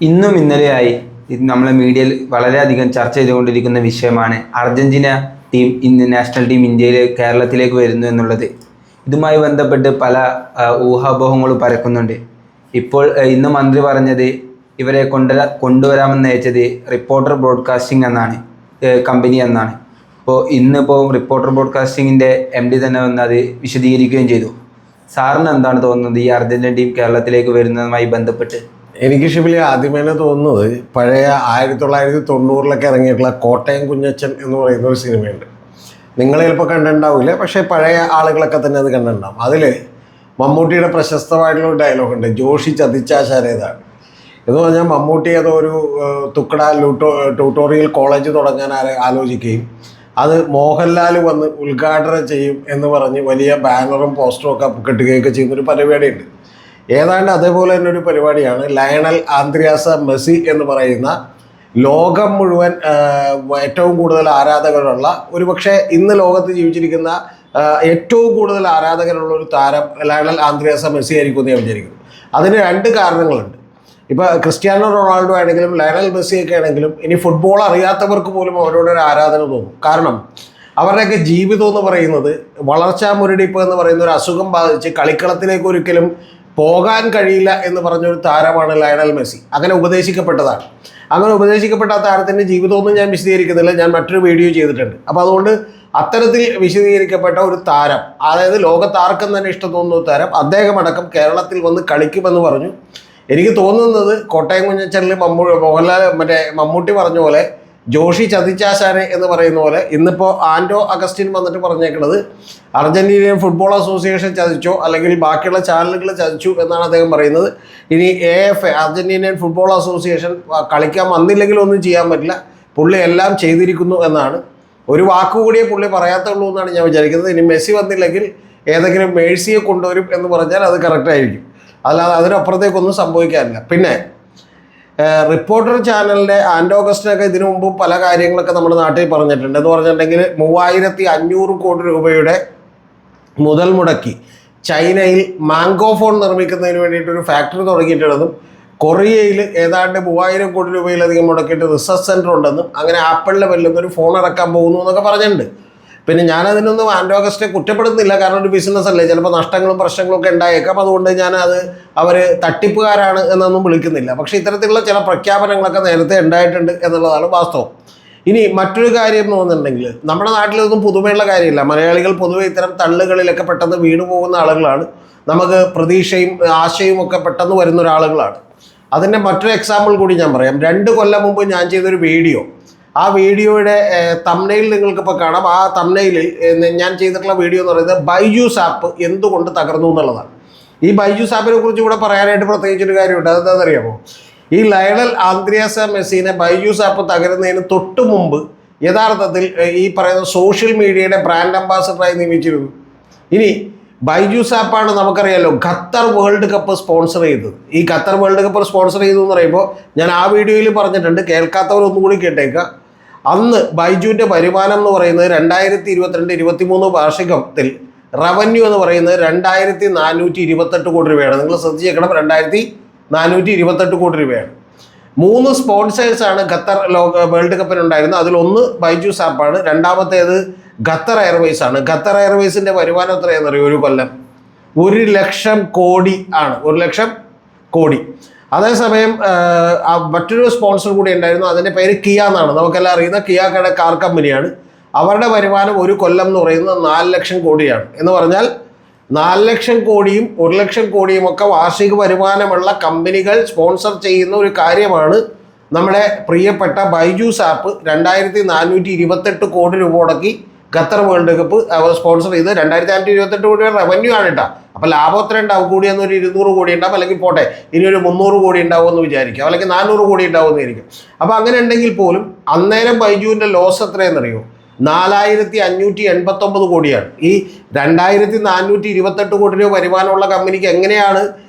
ഇന്നും ഇന്നലെയായി നമ്മളെ മീഡിയയിൽ വളരെയധികം ചർച്ച ചെയ്തുകൊണ്ടിരിക്കുന്ന വിഷയമാണ് അർജന്റീന ടീം നാഷണൽ ടീം കേരളത്തിലേക്ക് വരുന്നു എന്നുള്ളത്. ഇതുമായി ബന്ധപ്പെട്ട് പല ഊഹാപോഹങ്ങളും പരക്കുന്നുണ്ട്. ഇപ്പോൾ ഇന്ന് മന്ത്രി പറഞ്ഞത് ഇവരെ കൊണ്ടുവരാമെന്ന് അയച്ചത് റിപ്പോർട്ടർ ബ്രോഡ്കാസ്റ്റിംഗ് എന്നാണ്, കമ്പനി എന്നാണ്. ഇന്നിപ്പോൾ റിപ്പോർട്ടർ ബ്രോഡ്കാസ്റ്റിങ്ങിൻ്റെ MD തന്നെ വന്ന് അത് വിശദീകരിക്കുകയും ചെയ്തു. സാറിന് എന്താണ് തോന്നുന്നത് ഈ അർജന്റീന ടീം കേരളത്തിലേക്ക് വരുന്നതുമായി ബന്ധപ്പെട്ട്? എനിക്ക് ഷിബിലി ആദ്യമേ തോന്നുന്നത് പഴയ 1990-ലൊക്കെ ഇറങ്ങിയിട്ടുള്ള കോട്ടയം കുഞ്ഞച്ചൻ എന്ന് പറയുന്ന ഒരു സിനിമയുണ്ട്. നിങ്ങൾ ചിലപ്പോൾ കണ്ടിട്ടുണ്ടാവില്ല, പക്ഷേ പഴയ ആളുകളൊക്കെ തന്നെ അത് കണ്ടിട്ടുണ്ടാവും. അതിൽ മമ്മൂട്ടിയുടെ പ്രശസ്തമായിട്ടുള്ള ഡയലോഗ് ഉണ്ട്, ജോഷി ചതിച്ചാശാരേതാണ് എന്ന് പറഞ്ഞാൽ മമ്മൂട്ടി അതൊരു തുക്കട ട്യൂട്ടോറിയൽ കോളേജ് തുടങ്ങാൻ ആലോചിക്കുകയും അത് മോഹൻലാൽ വന്ന് ഉദ്ഘാടനം ചെയ്യും എന്ന് പറഞ്ഞ് വലിയ ബാനറും പോസ്റ്ററും ഒക്കെ കെട്ടുകയൊക്കെ ചെയ്യുന്നൊരു പരിപാടിയുണ്ട്. ഏതാണ്ട് അതേപോലെ തന്നെ ഒരു പരിപാടിയാണ് ലയണൽ ആന്ദ്രിയാസ മെസ്സി എന്ന് പറയുന്ന ലോകം മുഴുവൻ ഏറ്റവും കൂടുതൽ ആരാധകരുള്ള, ഒരുപക്ഷെ ഇന്ന് ലോകത്ത് ജീവിച്ചിരിക്കുന്ന ഏറ്റവും കൂടുതൽ ആരാധകരുള്ള ഒരു താരം ലയണൽ ആന്ദ്രിയാസ മെസ്സി ആയിരിക്കും എന്ന് ഞാൻ വിചാരിക്കുന്നു. അതിന് രണ്ട് കാരണങ്ങളുണ്ട്. ഇപ്പോൾ ക്രിസ്ത്യാനോ റൊണാൾഡോ ആണെങ്കിലും ലയണൽ മെസ്സിയൊക്കെ ആണെങ്കിലും ഇനി ഫുട്ബോൾ അറിയാത്തവർക്ക് പോലും അവരോടൊരു ആരാധന തോന്നും. കാരണം അവരുടെയൊക്കെ ജീവിതം എന്ന് പറയുന്നത് വളർച്ചാ മുരടിപ്പ് എന്ന് പറയുന്ന ഒരു അസുഖം ബാധിച്ച് കളിക്കളത്തിലേക്ക് ഒരിക്കലും പോകാൻ കഴിയില്ല എന്ന് പറഞ്ഞൊരു താരമാണ് ലയണൽ മെസ്സി. അങ്ങനെ ഉപദേശിക്കപ്പെട്ടതാണ്. അങ്ങനെ ഉപദേശിക്കപ്പെട്ട ആ താരത്തിൻ്റെ ജീവിതമൊന്നും ഞാൻ വിശദീകരിക്കുന്നില്ല, ഞാൻ മറ്റൊരു വീഡിയോ ചെയ്തിട്ടുണ്ട്. അപ്പോൾ അതുകൊണ്ട് അത്തരത്തിൽ വിശദീകരിക്കപ്പെട്ട ഒരു താരം, അതായത് ലോകത്താർക്കും തന്നെ ഇഷ്ടം തോന്നുന്ന താരം, അദ്ദേഹം അടക്കം കേരളത്തിൽ വന്ന് കളിക്കുമെന്ന് പറഞ്ഞു. എനിക്ക് തോന്നുന്നത് കോട്ടയം കുഞ്ഞച്ചനിൽ മോഹൻലാൽ മമ്മൂട്ടി പറഞ്ഞ പോലെ ജോഷി ചതിച്ചാശാനെ എന്ന് പറയുന്ന പോലെ ഇന്നിപ്പോൾ ആൻഡോ അഗസ്റ്റിൻ വന്നിട്ട് പറഞ്ഞേക്കുന്നത് അർജന്റീനിയൻ ഫുട്ബോൾ അസോസിയേഷൻ ചതിച്ചോ അല്ലെങ്കിൽ ബാക്കിയുള്ള ചാനലുകൾ ചതിച്ചു എന്നാണ് അദ്ദേഹം പറയുന്നത്. ഇനി AFA അർജന്റീനിയൻ ഫുട്ബോൾ അസോസിയേഷൻ കളിക്കാൻ വന്നില്ലെങ്കിൽ ഒന്നും ചെയ്യാൻ പറ്റില്ല, പുള്ളി എല്ലാം ചെയ്തിരിക്കുന്നു എന്നാണ്. ഒരു വാക്കുകൂടിയേ പുള്ളി പറയാത്തുള്ളൂ എന്നാണ് ഞാൻ വിചാരിക്കുന്നത്. ഇനി മെസ്സി വന്നില്ലെങ്കിൽ ഏതെങ്കിലും മേഴ്സിയെ കൊണ്ടുവരും എന്ന് പറഞ്ഞാൽ അത് കറക്റ്റായിരിക്കും, അല്ലാതെ അതിനപ്പുറത്തേക്കൊന്നും സംഭവിക്കാനില്ല. പിന്നെ റിപ്പോർട്ടർ ചാനലിൻ്റെ ആൻഡോ അഗസ്റ്റിനൊക്കെ ഇതിനു മുമ്പ് പല കാര്യങ്ങളൊക്കെ നമ്മുടെ നാട്ടിൽ പറഞ്ഞിട്ടുണ്ട്. എന്ന് പറഞ്ഞിട്ടുണ്ടെങ്കിൽ 3500 കോടി രൂപയുടെ മുതൽ മുടക്കി ചൈനയിൽ മാംഗോ ഫോൺ നിർമ്മിക്കുന്നതിന് വേണ്ടിയിട്ടൊരു ഫാക്ടറി തുടങ്ങിയിട്ടുണ്ടെന്നും കൊറിയയിൽ ഏതാണ്ട് 3000 കോടി രൂപയിലധികം മുടക്കിയിട്ട് റിസർച്ച് സെൻറ്റർ ഉണ്ടെന്നും അങ്ങനെ ആപ്പിളിൻ്റെ വല്ലൊരു ഫോൺ ഇറക്കാൻ പോകുന്നു എന്നൊക്കെ പറഞ്ഞിട്ടുണ്ട്. പിന്നെ ഞാനതിനൊന്നും ആൻഡോ അഗസ്റ്റിനെ കുറ്റപ്പെടുന്നില്ല, കാരണം ഒരു ബിസിനസ് അല്ലേ, ചിലപ്പോൾ നഷ്ടങ്ങളും പ്രശ്നങ്ങളും ഒക്കെ ഉണ്ടായേക്കാം. അതുകൊണ്ട് ഞാനത് അവർ തട്ടിപ്പുകാരാണ് എന്നൊന്നും വിളിക്കുന്നില്ല. പക്ഷേ ഇത്തരത്തിലുള്ള ചില പ്രഖ്യാപനങ്ങളൊക്കെ നേരത്തെ ഉണ്ടായിട്ടുണ്ട് എന്നുള്ളതാണ് വാസ്തവം. ഇനി മറ്റൊരു കാര്യം എന്ന് തോന്നുന്നുണ്ടെങ്കിൽ നമ്മുടെ നാട്ടിലൊന്നും പുതുമയുള്ള കാര്യമില്ല. മലയാളികൾ പൊതുവെ ഇത്തരം തള്ളുകളിലൊക്കെ പെട്ടെന്ന് വീണു പോകുന്ന ആളുകളാണ്. നമുക്ക് പ്രതീക്ഷയും ആശയും ഒക്കെ പെട്ടെന്ന് വരുന്ന ഒരാളുകളാണ്. അതിൻ്റെ മറ്റൊരു എക്സാമ്പിൾ കൂടി ഞാൻ പറയാം. 2 കൊല്ലം മുമ്പ് ഞാൻ ചെയ്തൊരു വീഡിയോ, ആ വീഡിയോയുടെ തംബ്നെയിൽ നിങ്ങൾക്കിപ്പോൾ കാണാം. ആ തംബ്നെയിലിൽ ഞാൻ ചെയ്തിട്ടുള്ള വീഡിയോ എന്ന് പറയുന്നത് ബൈജൂസ് ആപ്പ് എന്തുകൊണ്ട് തകർന്നു എന്നുള്ളതാണ്. ഈ ബൈജൂസ് ആപ്പിനെ കുറിച്ച് ഇവിടെ പറയാനായിട്ട് പ്രത്യേകിച്ചൊരു കാര്യമുണ്ട്. അതെന്താണെന്നറിയാമോ? ഈ ലയണൽ ആന്ദ്രിയാസ മെസ്സിനെ ബൈജൂസ് ആപ്പ് തകരുന്നതിന് തൊട്ട് മുമ്പ് യഥാർത്ഥത്തിൽ ഈ പറയുന്ന സോഷ്യൽ മീഡിയയുടെ ബ്രാൻഡ് അംബാസഡറായി നിയമിച്ചിരുന്നു. ഇനി ബൈജൂസ് ആപ്പാണ് നമുക്കറിയാമല്ലോ ഖത്തർ വേൾഡ് കപ്പ് സ്പോൺസർ ചെയ്തത്. ഈ ഖത്തർ വേൾഡ് കപ്പ് സ്പോൺസർ ചെയ്തു എന്ന് പറയുമ്പോൾ ഞാൻ ആ വീഡിയോയിൽ പറഞ്ഞിട്ടുണ്ട്, കേൾക്കാത്തവർ ഒന്നുകൂടി കേട്ടേക്കുക. അന്ന് ബൈജുവിൻ്റെ വരുമാനം എന്ന് പറയുന്നത് 2022-23 വാർഷികത്തിൽ റവന്യൂ എന്ന് പറയുന്നത് 2428 കോടി രൂപയാണ്. നിങ്ങൾ ശ്രദ്ധിച്ചേക്കണം, 2428 കോടി രൂപയാണ്. 3 സ്പോൺസേഴ്സാണ് ഖത്തർ വേൾഡ് കപ്പിനുണ്ടായിരുന്നത്. അതിലൊന്ന് ബൈജൂസ് ആപ്പാണ്, രണ്ടാമത്തേത് ഖത്തർ എയർവേസ് ആണ്. ഖത്തർ എയർവേസിൻ്റെ വരുമാനം എത്രയാണെന്നറിയോ? ഒരു കൊല്ലം 1 ലക്ഷം കോടി ആണ്. 1 ലക്ഷം കോടി. അതേസമയം മറ്റൊരു സ്പോൺസർ കൂടി ഉണ്ടായിരുന്നു, അതിൻ്റെ പേര് കിയ എന്നാണ്. നമുക്കെല്ലാം അറിയുന്ന കിയ കാർ കമ്പനിയാണ്. അവരുടെ വരുമാനം ഒരു കൊല്ലം എന്ന് പറയുന്നത് 4 ലക്ഷം കോടിയാണ്. എന്ന് പറഞ്ഞാൽ 4 ലക്ഷം കോടിയും 1 ലക്ഷം കോടിയും ഒക്കെ വാർഷിക വരുമാനമുള്ള കമ്പനികൾ സ്പോൺസർ ചെയ്യുന്ന ഒരു കാര്യമാണ് നമ്മുടെ പ്രിയപ്പെട്ട ബൈജൂസ് ആപ്പ് 2428 കോടി രൂപ മുടക്കി ഖത്തർ വേൾഡ് കപ്പ് സ്പോൺസർ ചെയ്ത് 2428 കോടി റവന്യൂ ആണ് കേട്ടോ. അപ്പോൾ ലാഭം എത്ര ഉണ്ടാവും? കൂടിയെന്നൊരു 200 കോടി ഉണ്ടാവും, അല്ലെങ്കിൽ പോട്ടെ ഇനി ഒരു 300 കോടി ഉണ്ടാവുമെന്ന് വിചാരിക്കാം, അല്ലെങ്കിൽ 400 കോടി ഉണ്ടാവുമെന്ന് വിചാരിക്കും. അപ്പോൾ അങ്ങനെ ഉണ്ടെങ്കിൽ പോലും അന്നേരം ബൈജുവിൻ്റെ ലോസ് എത്രയെന്നറിയോ? 4589 കോടിയാണ്. ഈ 2428 കോടി രൂപ വരുമാനമുള്ള കമ്പനിക്ക് എങ്ങനെയാണ്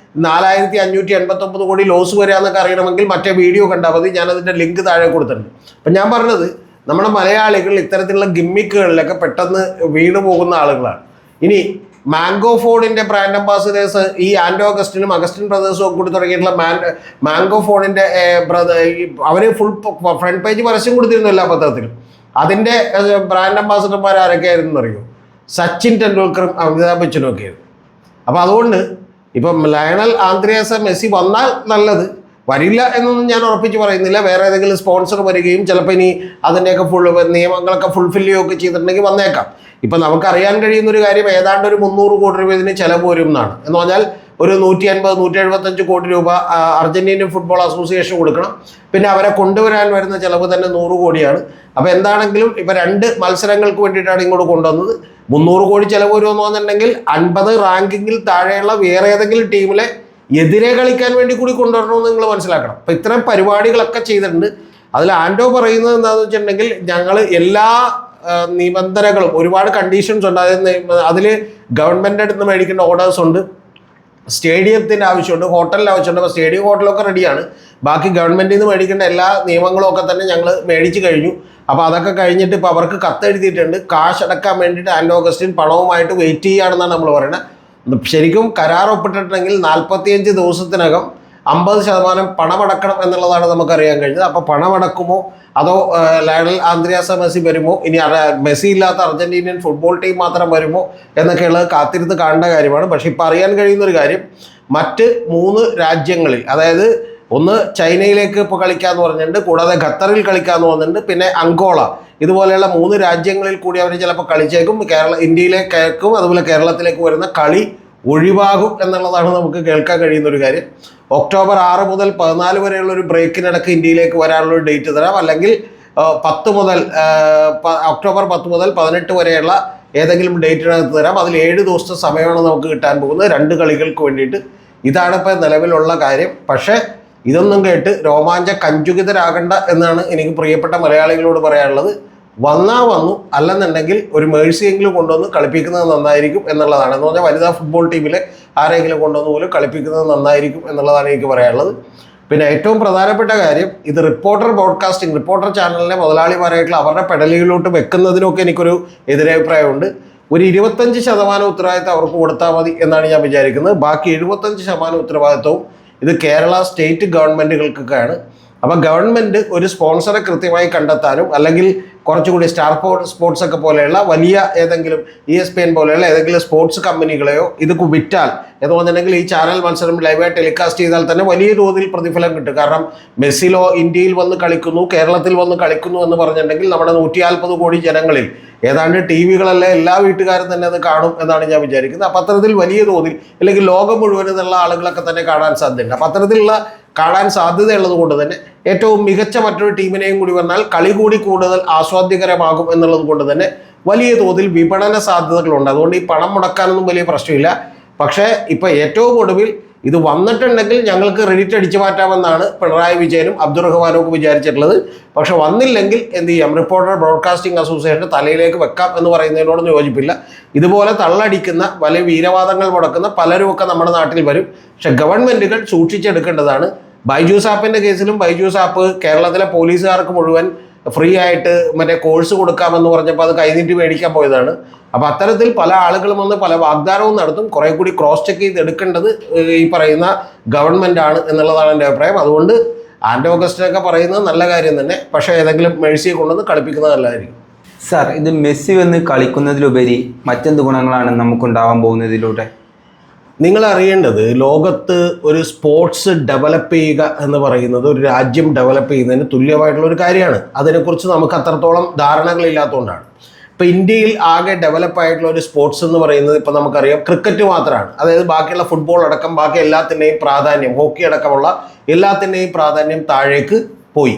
4589 കോടി ലോസ് വരിക എന്നൊക്കെ അറിയണമെങ്കിൽ മറ്റേ വീഡിയോ കണ്ടാൽ മതി, ഞാനതിൻ്റെ ലിങ്ക് താഴെ കൊടുത്തിട്ടുണ്ട്. അപ്പം ഞാൻ പറഞ്ഞത് നമ്മുടെ മലയാളികൾ ഇത്തരത്തിലുള്ള ഗിമ്മിക്കുകളിലൊക്കെ പെട്ടെന്ന് വീണു പോകുന്ന ആളുകളാണ്. ഇനി മാംഗോ ഫോണിന്റെ ബ്രാൻഡ് അംബാസിഡേഴ്സ് ഈ ആൻഡോ അഗസ്റ്റിനും അഗസ്റ്റിൻ ബ്രദേഴ്സും ഒക്കെ കൂടി തുടങ്ങിയിട്ടുള്ള മാംഗോ ഫോണിന്റെ അവര് ഫുൾ ഫ്രണ്ട് പേജ് പരസ്യം കൊടുത്തിരുന്നു എല്ലാ പത്രത്തിലും. അതിന്റെ ബ്രാൻഡ് അംബാസിഡർമാർ ആരൊക്കെയായിരുന്നു അറിയോ? സച്ചിൻ ടെണ്ടുൽക്കറും അമിതാഭ് ബച്ചനും ഒക്കെ ആയിരുന്നു. അപ്പൊ അതുകൊണ്ട് ഇപ്പം ലയണൽ ആന്ദ്രിയാസ് മെസ്സി വന്നാൽ നല്ലത്, വരില്ല എന്നൊന്നും ഞാൻ ഉറപ്പിച്ച് പറയുന്നില്ല. വേറെ ഏതെങ്കിലും സ്പോൺസർ വരികയും ചിലപ്പോൾ ഇനി അതിൻ്റെയൊക്കെ നിയമങ്ങളൊക്കെ ഫുൾഫിൽ ചെയ്യുകയൊക്കെ ചെയ്തിട്ടുണ്ടെങ്കിൽ വന്നേക്കാം. ഇപ്പം നമുക്കറിയാൻ കഴിയുന്ന ഒരു കാര്യം, ഏതാണ്ട് ഒരു 300 കോടി രൂപ ഇതിന് ചിലവ് വരും എന്നാണ്. എന്ന് പറഞ്ഞാൽ ഒരു 150-175 കോടി രൂപ അർജന്റീനിയൻ ഫുട്ബോൾ അസോസിയേഷൻ കൊടുക്കണം. പിന്നെ അവരെ കൊണ്ടുവരാൻ വരുന്ന ചിലവ് തന്നെ 100 കോടിയാണ്. അപ്പോൾ എന്താണെങ്കിലും ഇപ്പം 2 മത്സരങ്ങൾക്ക് വേണ്ടിയിട്ടാണ് ഇങ്ങോട്ട് കൊണ്ടുവന്നത്. 300 കോടി ചിലവ് വരുമെന്ന് പറഞ്ഞിട്ടുണ്ടെങ്കിൽ 50 റാങ്കിങ്ങിൽ താഴെയുള്ള വേറെ ഏതെങ്കിലും ടീമിലെ എതിരെ കളിക്കാൻ വേണ്ടി കൂടി കൊണ്ടുവരണമെന്ന് നിങ്ങൾ മനസ്സിലാക്കണം. അപ്പം ഇത്തരം പരിപാടികളൊക്കെ ചെയ്തിട്ടുണ്ട്. അതിൽ ആൻഡോ പറയുന്നത് എന്താണെന്ന് വെച്ചിട്ടുണ്ടെങ്കിൽ, ഞങ്ങൾ എല്ലാ നിബന്ധനകളും, ഒരുപാട് കണ്ടീഷൻസ് ഉണ്ട്. അതായത് അതിൽ ഗവൺമെൻറ് അടുത്ത് മേടിക്കേണ്ട ഓർഡേഴ്സ് ഉണ്ട്, സ്റ്റേഡിയത്തിൻ്റെ ആവശ്യമുണ്ട്, ഹോട്ടലിൻ്റെ ആവശ്യമുണ്ട്. അപ്പോൾ സ്റ്റേഡിയം ഹോട്ടലൊക്കെ റെഡിയാണ്. ബാക്കി ഗവൺമെൻറ്റിൽ നിന്ന് മേടിക്കേണ്ട എല്ലാ നിയമങ്ങളും ഒക്കെ തന്നെ ഞങ്ങൾ മേടിച്ച് കഴിഞ്ഞു. അപ്പോൾ അതൊക്കെ കഴിഞ്ഞിട്ട് ഇപ്പോൾ അവർക്ക് കത്തെഴുതിയിട്ടുണ്ട്. കാശ് അടക്കാൻ വേണ്ടിയിട്ട് ആൻഡോ അഗസ്റ്റിൻ പണവുമായിട്ട് വെയിറ്റ് ചെയ്യുകയാണെന്നാണ് നമ്മൾ പറയുന്നത്. ശരിക്കും കരാർ ഒപ്പിട്ടിട്ടുണ്ടെങ്കിൽ 45 ദിവസത്തിനകം 50% പണമടക്കണം എന്നുള്ളതാണ് നമുക്കറിയാൻ കഴിഞ്ഞത്. അപ്പോൾ പണമടക്കുമോ അതോ ലയണൽ ആന്ദ്രിയാസ് മെസ്സി വരുമോ, ഇനി മെസ്സി ഇല്ലാത്ത അർജന്റീനിയൻ ഫുട്ബോൾ ടീം മാത്രം വരുമോ എന്നൊക്കെയുള്ളത് കാത്തിരുത്ത് കാണേണ്ട കാര്യമാണ്. പക്ഷെ ഇപ്പോൾ അറിയാൻ കഴിയുന്നൊരു കാര്യം, മറ്റ് 3 രാജ്യങ്ങളിൽ, അതായത് ഒന്ന് ചൈനയിലേക്ക് ഇപ്പോൾ കളിക്കാമെന്ന് പറഞ്ഞിട്ടുണ്ട്, കൂടാതെ ഖത്തറിൽ കളിക്കാമെന്ന് പറഞ്ഞിട്ടുണ്ട്, പിന്നെ അങ്കോള, ഇതുപോലെയുള്ള 3 രാജ്യങ്ങളിൽ കൂടി അവർ ചിലപ്പോൾ കളിച്ചേക്കും. ഇന്ത്യയിലേക്കും അതുപോലെ കേരളത്തിലേക്ക് വരുന്ന കളി ഒഴിവാകും എന്നുള്ളതാണ് നമുക്ക് കേൾക്കാൻ കഴിയുന്ന ഒരു കാര്യം. ഒക്ടോബർ 6 മുതൽ 14 വരെയുള്ള ഒരു ബ്രേക്കിനിടക്ക് ഇന്ത്യയിലേക്ക് വരാനുള്ള ഒരു ഡേറ്റ് തരാം, അല്ലെങ്കിൽ ഒക്ടോബർ 10 മുതൽ 18 വരെയുള്ള ഏതെങ്കിലും ഡേറ്റിനകത്ത് തരാം. അതിൽ 7 ദിവസത്തെ സമയമാണ് നമുക്ക് കിട്ടാൻ പോകുന്നത് 2 കളികൾക്ക് വേണ്ടിയിട്ട്. ഇതാണ് ഇപ്പോൾ നിലവിലുള്ള കാര്യം. പക്ഷേ ഇതൊന്നും കേട്ട് കഞ്ചുകിതരാകണ്ട എന്നാണ് എനിക്ക് പ്രിയപ്പെട്ട മലയാളികളോട് പറയാനുള്ളത്. വന്നാൽ വന്നു, അല്ലെന്നുണ്ടെങ്കിൽ ഒരു മേഴ്സിയെങ്കിലും കൊണ്ടുവന്ന് കളിപ്പിക്കുന്നത് നന്നായിരിക്കും എന്നുള്ളതാണ്. എന്ന് പറഞ്ഞാൽ വനിതാ ഫുട്ബോൾ ടീമിലെ ആരെങ്കിലും കൊണ്ടുവന്ന് പോലും കളിപ്പിക്കുന്നത് നന്നായിരിക്കും എന്നുള്ളതാണ് എനിക്ക് പറയാനുള്ളത്. പിന്നെ ഏറ്റവും പ്രധാനപ്പെട്ട കാര്യം, ഇത് റിപ്പോർട്ടർ ചാനലിലെ മുതലാളിമാരായിട്ടുള്ള അവരുടെ പെടലിയിലോട്ട് വെക്കുന്നതിനൊക്കെ എനിക്കൊരു എതിരഭിപ്രായമുണ്ട്. ഒരു 25% ഉത്തരവാദിത്തം അവർക്ക് കൊടുത്താൽ മതി എന്നാണ് ഞാൻ വിചാരിക്കുന്നത്. ബാക്കി 75% ഉത്തരവാദിത്തവും ഇത് കേരള സ്റ്റേറ്റ് ഗവൺമെൻറ്റുകൾക്കൊക്കെയാണ്. അപ്പോൾ ഗവൺമെൻറ് ഒരു സ്പോൺസറെ കൃത്യമായി കണ്ടെത്താനും, അല്ലെങ്കിൽ കുറച്ചുകൂടി സ്റ്റാർ സ്പോർട്സ് ഒക്കെ പോലെയുള്ള വലിയ ഏതെങ്കിലും ESPN പോലെയുള്ള ഏതെങ്കിലും സ്പോർട്സ് കമ്പനികളെയോ ഇത് വിറ്റാൽ എന്ന് പറഞ്ഞിട്ടുണ്ടെങ്കിൽ ഈ ചാനൽ മത്സരം ലൈവായി ടെലികാസ്റ്റ് ചെയ്താൽ തന്നെ വലിയ തോതിൽ പ്രതിഫലം കിട്ടും. കാരണം മെസ്സിലോ ഇന്ത്യയിൽ വന്ന് കളിക്കുന്നു, കേരളത്തിൽ വന്ന് കളിക്കുന്നു എന്ന് പറഞ്ഞിട്ടുണ്ടെങ്കിൽ നമ്മുടെ 140 കോടി ജനങ്ങളിൽ ഏതാണ്ട് TV-കളല്ലേ എല്ലാ വീട്ടുകാരും തന്നെ അത് കാണും എന്നാണ് ഞാൻ വിചാരിക്കുന്നത്. അപ്പം അത്തരത്തിൽ വലിയ തോതിൽ, അല്ലെങ്കിൽ ലോകം മുഴുവനുള്ള ആളുകളൊക്കെ തന്നെ കാണാൻ സാധ്യതയുണ്ട്. അപ്പം അത്തരത്തിലുള്ള കാണാൻ സാധ്യതയുള്ളത് കൊണ്ട് തന്നെ ഏറ്റവും മികച്ച മറ്റൊരു ടീമിനെയും കൂടി വന്നാൽ കളി കൂടി കൂടുതൽ ആസ്വാദ്യകരമാകും എന്നുള്ളത് കൊണ്ട് തന്നെ വലിയ തോതിൽ വിപണന സാധ്യതകളുണ്ട്. അതുകൊണ്ട് ഈ പണം മുടക്കാനൊന്നും വലിയ പ്രശ്നമില്ല. പക്ഷേ ഇപ്പോൾ ഏറ്റവും ഒടുവിൽ ഇത് വന്നിട്ടുണ്ടെങ്കിൽ ഞങ്ങൾക്ക് ക്രെഡിറ്റ് അടിച്ചു മാറ്റാമെന്നാണ് പിണറായി വിജയനും അബ്ദുറഹ്മാനും ഒക്കെ വിചാരിച്ചിട്ടുള്ളത്. പക്ഷെ വന്നില്ലെങ്കിൽ എന്ത് ചെയ്യാം, റിപ്പോർട്ടർ ബ്രോഡ്കാസ്റ്റിംഗ് അസോസിയേഷൻ്റെ തലയിലേക്ക് വെക്കാം എന്ന് പറയുന്നതിനോടൊന്നും യോജിപ്പില്ല. ഇതുപോലെ തള്ളടിക്കുന്ന വലിയ വീരവാദങ്ങൾ മുടക്കുന്ന പലരുമൊക്കെ നമ്മുടെ നാട്ടിൽ വരും. പക്ഷെ ഗവൺമെൻറ്റുകൾ സൂക്ഷിച്ചെടുക്കേണ്ടതാണ്. ബൈജൂസ് ആപ്പിൻ്റെ കേസിലും ബൈജൂസ് ആപ്പ് കേരളത്തിലെ പോലീസുകാർക്ക് മുഴുവൻ ഫ്രീ ആയിട്ട് മറ്റേ കോഴ്സ് കൊടുക്കാമെന്ന് പറഞ്ഞപ്പോൾ അത് കൈനീട്ടി മേടിക്കാൻ പോയതാണ്. അപ്പോൾ അത്തരത്തിൽ പല ആളുകളും വന്ന് പല വാഗ്ദാനവും നടത്തും. കുറേ കൂടി ക്രോസ് ചെക്ക് ചെയ്ത് എടുക്കേണ്ടത് ഈ പറയുന്ന ഗവൺമെൻറ്റാണ് എന്നുള്ളതാണ് എൻ്റെ അഭിപ്രായം. അതുകൊണ്ട് ആൻഡോ അഗസ്റ്റിനൊക്കെ പറയുന്നത് നല്ല കാര്യം തന്നെ, പക്ഷേ ഏതെങ്കിലും മെഴ്സിയെ കൊണ്ടുവന്ന് കളിപ്പിക്കുന്നത് നല്ലതായിരിക്കും. സാർ, ഇത് മെസ്സി വന്ന് കളിക്കുന്നതിലുപരി മറ്റെന്ത് ഗുണങ്ങളാണ് നമുക്കുണ്ടാവാൻ പോകുന്നതിലൂടെ? നിങ്ങൾ അറിയേണ്ടത്, ലോകത്ത് ഒരു സ്പോർട്സ് ഡെവലപ്പ് ചെയ്യുക എന്ന് പറയുന്നത് ഒരു രാജ്യം ഡെവലപ്പ് ചെയ്യുന്നതിന് തുല്യമായിട്ടുള്ള ഒരു കാര്യമാണ്. അതിനെക്കുറിച്ച് നമുക്ക് അത്രത്തോളം ധാരണകളില്ലാത്തതുകൊണ്ടാണ്. ഇപ്പോൾ ഇന്ത്യയിൽ ആകെ ഡെവലപ്പ് ആയിട്ടുള്ള ഒരു സ്പോർട്സ് എന്ന് പറയുന്നത് ഇപ്പോൾ നമുക്കറിയാം ക്രിക്കറ്റ് മാത്രമാണ്. അതായത് ബാക്കിയുള്ള ഫുട്ബോൾ അടക്കം ബാക്കി എല്ലാത്തിൻ്റെയും പ്രാധാന്യം, ഹോക്കി അടക്കമുള്ള എല്ലാത്തിൻ്റെയും പ്രാധാന്യം താഴേക്ക് പോയി.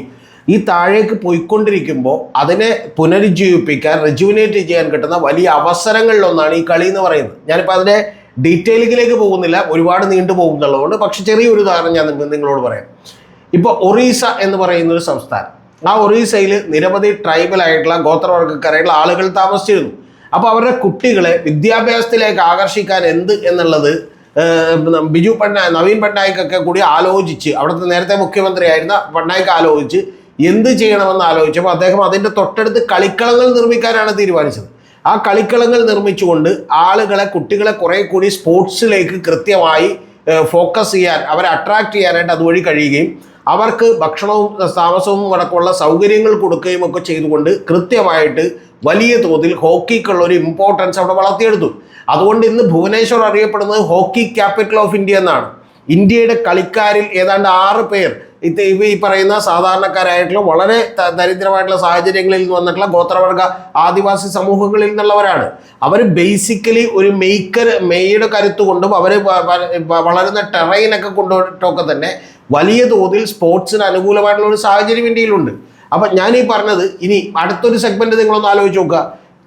ഈ താഴേക്ക് പോയിക്കൊണ്ടിരിക്കുമ്പോൾ അതിനെ പുനരുജ്ജീവിപ്പിക്കാൻ, റെജുവിനേറ്റ് ചെയ്യാൻ കിട്ടുന്ന വലിയ അവസരങ്ങളിലൊന്നാണ് ഈ കളി എന്ന് പറയുന്നത്. ഞാനിപ്പോൾ അതിൻ്റെ ഡീറ്റെയിലിങ്ങിലേക്ക് പോകുന്നില്ല, ഒരുപാട് നീണ്ടു പോകുന്നുള്ളതുകൊണ്ട്. പക്ഷെ ചെറിയൊരു ഉദാഹരണം ഞാൻ നിങ്ങളോട് പറയാം. ഇപ്പോൾ ഒറീസ എന്ന് പറയുന്ന ഒരു സംസ്ഥാനം, ആ ഒറീസയിൽ നിരവധി ട്രൈബൽ ആയിട്ടുള്ള ഗോത്രവർഗ്ഗക്കാരായിട്ടുള്ള ആളുകൾ താമസിച്ചിരുന്നു. അപ്പോൾ അവരുടെ കുട്ടികളെ വിദ്യാഭ്യാസത്തിലേക്ക് ആകർഷിക്കാൻ എന്ത് എന്നുള്ളത് നവീൻ പട്നായിക്കൊക്കെ കൂടി ആലോചിച്ച്, അവിടുത്തെ നേരത്തെ മുഖ്യമന്ത്രിയായിരുന്ന പട്നായിക്ക് ആലോചിച്ച് എന്ത് ചെയ്യണമെന്ന് ആലോചിച്ചപ്പോൾ അദ്ദേഹം അതിൻ്റെ തൊട്ടടുത്ത് കളിക്കളങ്ങൾ നിർമ്മിക്കാനാണ് തീരുമാനിച്ചത്. ആ കളിക്കളങ്ങൾ നിർമ്മിച്ചുകൊണ്ട് കുട്ടികളെ കുറെ കൂടി സ്പോർട്സിലേക്ക് കൃത്യമായി ഫോക്കസ് ചെയ്യാൻ, അവരെ അട്രാക്ട് ചെയ്യാനായിട്ട് അതുവഴി കഴിയുകയും അവർക്ക് ഭക്ഷണവും താമസവും അടക്കമുള്ള സൗകര്യങ്ങൾ കൊടുക്കുകയും ഒക്കെ ചെയ്തുകൊണ്ട് കൃത്യമായിട്ട് വലിയ തോതിൽ ഹോക്കിക്കുള്ള ഒരു ഇമ്പോർട്ടൻസ് അവിടെ വളർത്തിയെടുത്തു. അതുകൊണ്ട് ഇന്ന് ഭുവനേശ്വർ അറിയപ്പെടുന്നത് ഹോക്കി ക്യാപിറ്റൽ ഓഫ് ഇന്ത്യ എന്നാണ്. ഇന്ത്യയുടെ കളിക്കാരിൽ ഏതാണ്ട് 6 പേർ ഈ പറയുന്ന സാധാരണക്കാരായിട്ടുള്ള വളരെ ദരിദ്രമായിട്ടുള്ള സാഹചര്യങ്ങളിൽ നിന്ന് വന്നിട്ടുള്ള ഗോത്രവർഗ ആദിവാസി സമൂഹങ്ങളിൽ നിന്നുള്ളവരാണ്. അവർ ബേസിക്കലി ഒരു മെയ്യുടെ കരുത്തുകൊണ്ടും അവർ വളരുന്ന ടെറൈനൊക്കെ കൊണ്ടുപോയിട്ടൊക്കെ തന്നെ വലിയ തോതിൽ സ്പോർട്സിന് അനുകൂലമായിട്ടുള്ള ഒരു സാഹചര്യം ഇന്ത്യയിലുണ്ട്. അപ്പം ഞാനീ പറഞ്ഞത്, ഇനി അടുത്തൊരു സെഗ്മെന്റ് നിങ്ങളൊന്ന് ആലോചിച്ച് നോക്കുക.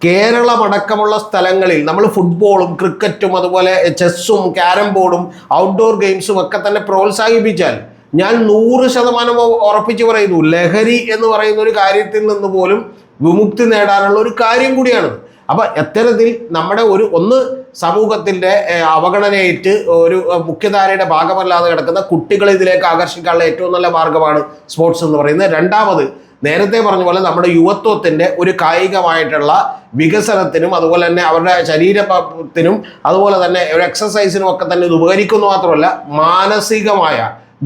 കേരളം അടക്കമുള്ള സ്ഥലങ്ങളിൽ നമ്മൾ ഫുട്ബോളും ക്രിക്കറ്റും അതുപോലെ ചെസ്സും ക്യാരം ബോർഡും ഔട്ട്ഡോർ ഗെയിംസും ഒക്കെ തന്നെ പ്രോത്സാഹിപ്പിച്ചാൽ ഞാൻ 100% ഉറപ്പിച്ച് പറയുന്നു, ലഹരി എന്ന് പറയുന്ന ഒരു കാര്യത്തിൽ നിന്ന് പോലും വിമുക്തി നേടാനുള്ള ഒരു കാര്യം കൂടിയാണ്. അപ്പം എത്തരത്തിൽ നമ്മുടെ ഒന്ന് സമൂഹത്തിൻ്റെ അവഗണനയേറ്റ് ഒരു മുഖ്യധാരയുടെ ഭാഗമല്ലാതെ കിടക്കുന്ന കുട്ടികളെ ഇതിലേക്ക് ആകർഷിക്കാനുള്ള ഏറ്റവും നല്ല മാർഗമാണ് സ്പോർട്സ് എന്ന് പറയുന്നത്. രണ്ടാമത്, നേരത്തെ പറഞ്ഞ പോലെ നമ്മുടെ യുവത്വത്തിൻ്റെ ഒരു കായികമായിട്ടുള്ള വികസനത്തിനും അതുപോലെ തന്നെ അവരുടെ ശരീരത്തിനും അതുപോലെ തന്നെ ഒരു എക്സസൈസിനും ഒക്കെ തന്നെ ഇത് ഉപകരിക്കുന്നു. മാത്രമല്ല മാനസികമായ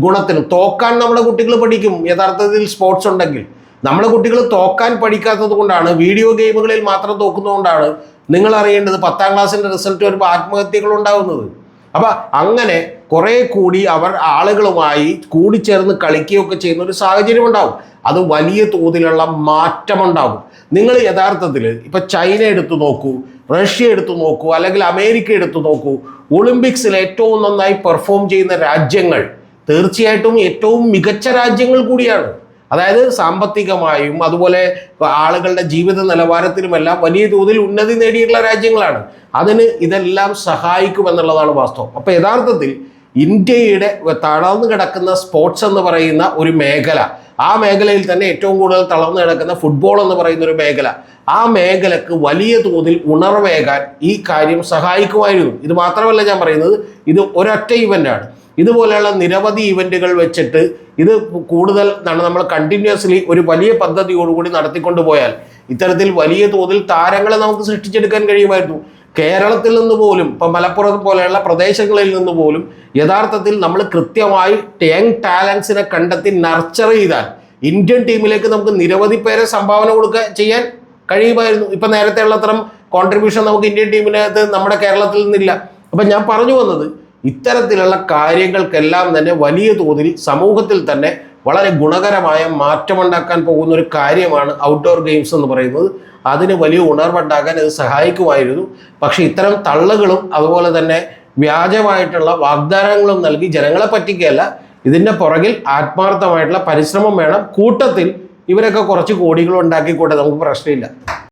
ഗുണത്തിനും. തോക്കാൻ നമ്മുടെ കുട്ടികൾ പഠിക്കും യഥാർത്ഥത്തിൽ സ്പോർട്സ് ഉണ്ടെങ്കിൽ. നമ്മുടെ കുട്ടികൾ തോക്കാൻ പഠിക്കാത്തത് കൊണ്ടാണ്, വീഡിയോ ഗെയിമുകളിൽ മാത്രം തോക്കുന്നതുകൊണ്ടാണ് നിങ്ങൾ അറിയേണ്ടത് 10ാം ക്ലാസ്സിൻ്റെ റിസൾട്ട് വരുമ്പോൾ ആത്മഹത്യകൾ ഉണ്ടാകുന്നത്. അപ്പം അങ്ങനെ കുറെ കൂടി അവർ ആളുകളുമായി കൂടിച്ചേർന്ന് കളിക്കുകയൊക്കെ ചെയ്യുന്ന ഒരു സാഹചര്യം ഉണ്ടാകും. അത് വലിയ തോതിലുള്ള മാറ്റമുണ്ടാകും. നിങ്ങൾ യഥാർത്ഥത്തിൽ ഇപ്പം ചൈന എടുത്തു നോക്കൂ, റഷ്യ എടുത്തു നോക്കൂ, അല്ലെങ്കിൽ അമേരിക്ക എടുത്തു നോക്കൂ. ഒളിമ്പിക്സിൽ ഏറ്റവും നന്നായി പെർഫോം ചെയ്യുന്ന രാജ്യങ്ങൾ തീർച്ചയായിട്ടും ഏറ്റവും മികച്ച രാജ്യങ്ങൾ കൂടിയാണ്. അതായത് സാമ്പത്തികമായും അതുപോലെ ആളുകളുടെ ജീവിത നിലവാരത്തിലുമെല്ലാം വലിയ തോതിൽ ഉന്നതി നേടിയിട്ടുള്ള രാജ്യങ്ങളാണ്. അതിന് ഇതെല്ലാം സഹായിക്കുമെന്നുള്ളതാണ് വാസ്തവം. അപ്പോൾ യഥാർത്ഥത്തിൽ ഇന്ത്യയുടെ തളർന്നു കിടക്കുന്ന സ്പോർട്സ് എന്ന് പറയുന്ന ഒരു മേഖല, ആ മേഖലയിൽ തന്നെ ഏറ്റവും കൂടുതൽ തളർന്നു കിടക്കുന്ന ഫുട്ബോൾ എന്ന് പറയുന്ന ഒരു മേഖല, ആ മേഖലക്ക് വലിയ തോതിൽ ഉണർവേകാൻ ഈ കാര്യം സഹായിക്കുമായിരുന്നു. ഇത് മാത്രമല്ല ഞാൻ പറയുന്നത്, ഇത് ഒരൊറ്റ ഇവൻ്റാണ്. ഇതുപോലെയുള്ള നിരവധി ഇവൻറ്റുകൾ വെച്ചിട്ട് ഇത് കൂടുതൽ നമ്മൾ കണ്ടിന്യൂസ്ലി ഒരു വലിയ പദ്ധതിയോടുകൂടി നടത്തിക്കൊണ്ടു പോയാൽ ഇത്തരത്തിൽ വലിയ തോതിൽ താരങ്ങളെ നമുക്ക് സൃഷ്ടിച്ചെടുക്കാൻ കഴിയുമായിരുന്നു. കേരളത്തിൽ നിന്ന് പോലും, ഇപ്പം മലപ്പുറം പോലെയുള്ള പ്രദേശങ്ങളിൽ നിന്ന് പോലും യഥാർത്ഥത്തിൽ നമ്മൾ കൃത്യമായി യങ് ടാലൻസിനെ കണ്ടെത്തി നർച്ചർ ചെയ്താൽ ഇന്ത്യൻ ടീമിലേക്ക് നമുക്ക് നിരവധി പേരെ സംഭാവന ചെയ്യാൻ കഴിയുമായിരുന്നു. ഇപ്പം നേരത്തെ ഉള്ളത്രയും കോൺട്രിബ്യൂഷൻ നമുക്ക് ഇന്ത്യൻ ടീമിനകത്ത് നമ്മുടെ കേരളത്തിൽ നിന്നില്ല. അപ്പം ഞാൻ പറഞ്ഞു വന്നത്, ഇത്തരത്തിലുള്ള കാര്യങ്ങൾക്കെല്ലാം തന്നെ വലിയ തോതിൽ സമൂഹത്തിൽ തന്നെ വളരെ ഗുണകരമായ മാറ്റമുണ്ടാക്കാൻ പോകുന്ന ഒരു കാര്യമാണ് ഔട്ട്ഡോർ ഗെയിംസ് എന്ന് പറയുന്നത്. അതിന് വലിയ ഉണർവുണ്ടാക്കാൻ ഇത് സഹായിക്കുമായിരുന്നു. പക്ഷേ ഇത്തരം തള്ളുകളും അതുപോലെ തന്നെ വ്യാജമായിട്ടുള്ള വാഗ്ദാനങ്ങളും നൽകി ജനങ്ങളെ പറ്റിക്കുകയല്ല, ഇതിൻ്റെ പുറകിൽ ആത്മാർത്ഥമായിട്ടുള്ള പരിശ്രമം വേണം. കൂട്ടത്തിൽ ഇവരൊക്കെ കുറച്ച് കോടികൾ ഉണ്ടാക്കിക്കൂടെ, നമുക്ക് പ്രശ്നമില്ല.